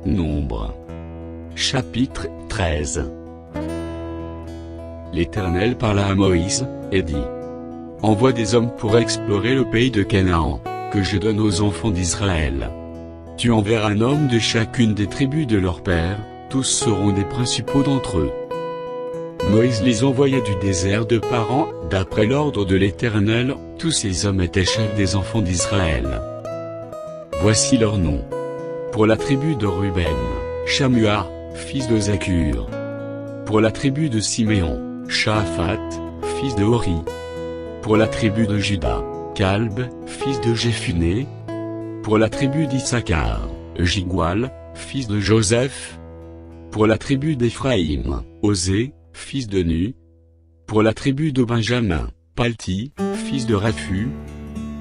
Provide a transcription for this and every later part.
Nombre. Chapitre 13. L'Éternel parla à Moïse, et dit: Envoie des hommes pour explorer le pays de Canaan, que je donne aux enfants d'Israël. Tu enverras un homme de chacune des tribus de leur père, tous seront des principaux d'entre eux. Moïse les envoya du désert de Paran, d'après l'ordre de l'Éternel, tous ces hommes étaient chefs des enfants d'Israël. Voici leurs noms. Pour la tribu de Ruben, Shamua, fils de Zakur. Pour la tribu de Siméon, Shaphat, fils de Hori. Pour la tribu de Juda, Kalb, fils de Jephuné. Pour la tribu d'Issachar, Jigual, fils de Joseph. Pour la tribu d'Éphraïm, Osée, fils de Nu. Pour la tribu de Benjamin, Palti, fils de Raphu.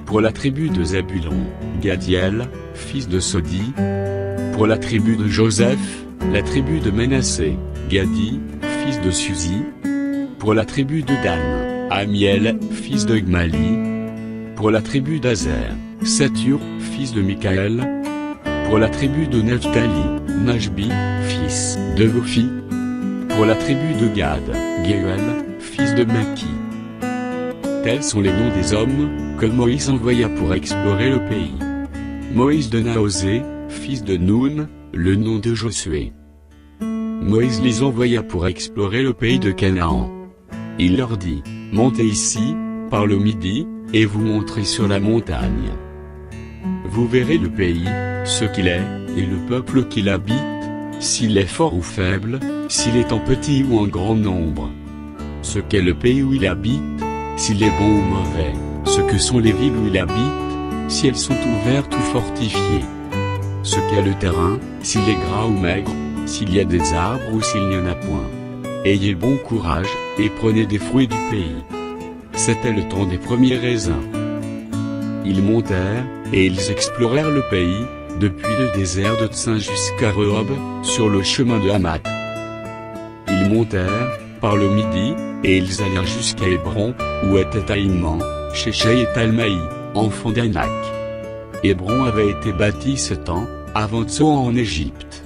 Pour la tribu de Zabulon, Gadiel, fils de Sodi. Pour la tribu de Joseph, la tribu de Ménassé, Gadi, fils de Suzi. Pour la tribu de Dan, Amiel, fils de Gmali. Pour la tribu d'Azer, Satur, fils de Michaël. Pour la tribu de Nephtali, Najbi, fils de Vofi. Pour la tribu de Gad, Guéuel, fils de Maki. Tels sont les noms des hommes que Moïse envoya pour explorer le pays. Moïse donna à Osée, fils de Noun, le nom de Josué. Moïse les envoya pour explorer le pays de Canaan. Il leur dit: Montez ici, par le midi, et vous monterez sur la montagne. Vous verrez le pays, ce qu'il est, et le peuple qui l'habite, s'il est fort ou faible, s'il est en petit ou en grand nombre. Ce qu'est le pays où il habite, s'il est bon ou mauvais, ce que sont les villes où il habite, si elles sont ouvertes ou fortifiées. Ce qu'est le terrain, s'il est gras ou maigre, s'il y a des arbres ou s'il n'y en a point. Ayez bon courage, et prenez des fruits du pays. C'était le temps des premiers raisins. Ils montèrent, et ils explorèrent le pays, depuis le désert de Tsin jusqu'à Rehob, sur le chemin de Hamath. Ils montèrent, par le midi, et ils allèrent jusqu'à Hébron, où était Aïman, Sheshai et Talmaï, enfants d'Anak. Hébron avait été bâti 7 ans, avant Tsoan en Égypte.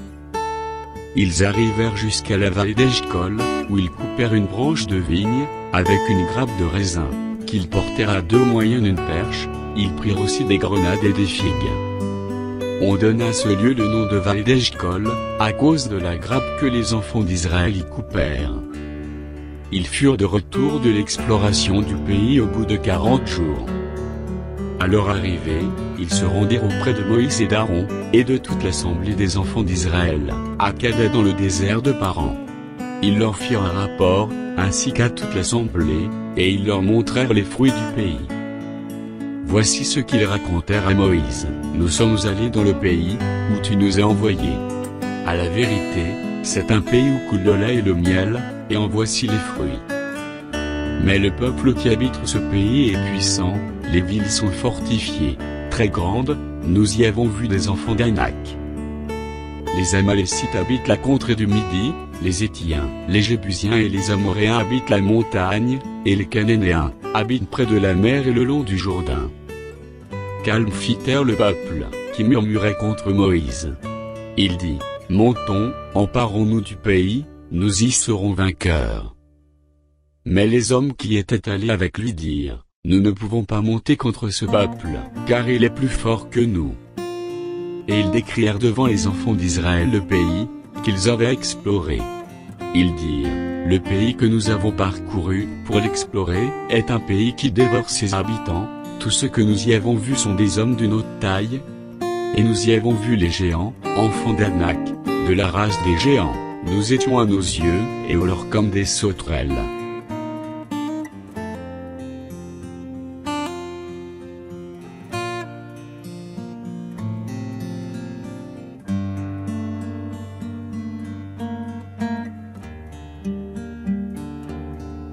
Ils arrivèrent jusqu'à la vallée d'Eshcol, où ils coupèrent une branche de vigne, avec une grappe de raisin, qu'ils portèrent à 2 moyens d'une perche. Ils prirent aussi des grenades et des figues. On donna à ce lieu le nom de vallée d'Eshcol, à cause de la grappe que les enfants d'Israël y coupèrent. Ils furent de retour de l'exploration du pays au bout de 40 jours. À leur arrivée, ils se rendirent auprès de Moïse et d'Aaron, et de toute l'assemblée des enfants d'Israël, à Kadesh dans le désert de Paran. Ils leur firent un rapport, ainsi qu'à toute l'assemblée, et ils leur montrèrent les fruits du pays. Voici ce qu'ils racontèrent à Moïse: Nous sommes allés dans le pays, où tu nous as envoyés. À la vérité, c'est un pays où coule le lait et le miel, et en voici les fruits. Mais le peuple qui habite ce pays est puissant, les villes sont fortifiées, très grandes, nous y avons vu des enfants d'Anak. Les Amalécites habitent la contrée du Midi, les Héthiens, les Jébusiens et les Amoréens habitent la montagne, et les Cananéens habitent près de la mer et le long du Jourdain. Calme fit taire le peuple, qui murmurait contre Moïse. Il dit: Montons, emparons-nous du pays, nous y serons vainqueurs. Mais les hommes qui étaient allés avec lui dirent: Nous ne pouvons pas monter contre ce peuple, car il est plus fort que nous. Et ils décrièrent devant les enfants d'Israël le pays qu'ils avaient exploré. Ils dirent: Le pays que nous avons parcouru, pour l'explorer, est un pays qui dévore ses habitants. Tous ceux que nous y avons vus sont des hommes d'une haute taille. Et nous y avons vu les géants, enfants d'Anak, de la race des géants. Nous étions à nos yeux, et au leur comme des sauterelles.